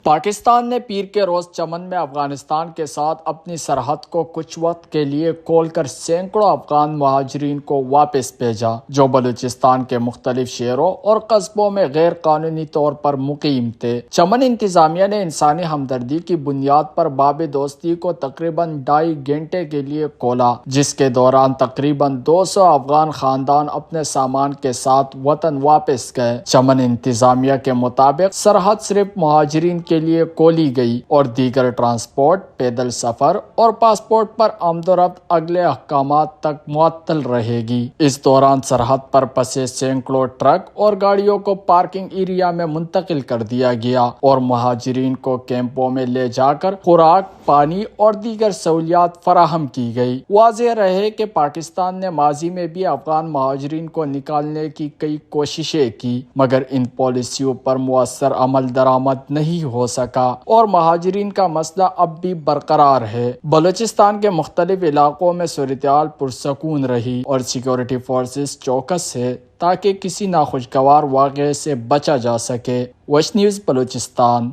پاکستان نے پیر کے روز چمن میں افغانستان کے ساتھ اپنی سرحد کو کچھ وقت کے لیے کھول کر سینکڑوں افغان مہاجرین کو واپس بھیجا، جو بلوچستان کے مختلف شہروں اور قصبوں میں غیر قانونی طور پر مقیم تھے۔ چمن انتظامیہ نے انسانی ہمدردی کی بنیاد پر باب دوستی کو تقریباً 2.5 گھنٹے کے لیے کھولا، جس کے دوران تقریباً 200 افغان خاندان اپنے سامان کے ساتھ وطن واپس گئے۔ چمن انتظامیہ کے مطابق سرحد صرف مہاجرین کے لیے کھولی گئی اور دیگر ٹرانسپورٹ، پیدل سفر اور پاسپورٹ پر آمد و رفت اگلے احکامات تک معطل رہے گی۔ اس دوران سرحد پر پھنسے سینکڑوں ٹرک اور گاڑیوں کو پارکنگ ایریا میں منتقل کر دیا گیا اور مہاجرین کو کیمپوں میں لے جا کر خوراک، پانی اور دیگر سہولیات فراہم کی گئی۔ واضح رہے کہ پاکستان نے ماضی میں بھی افغان مہاجرین کو نکالنے کی کئی کوششیں کی، مگر ان پالیسیوں پر مؤثر عمل درآمد نہیں ہو سکا اور مہاجرین کا مسئلہ اب بھی برقرار ہے۔ بلوچستان کے مختلف علاقوں میں صورتحال پرسکون رہی اور سیکورٹی فورسز چوکس ہے تاکہ کسی ناخوشگوار واقعے سے بچا جا سکے۔ West news Balochistan.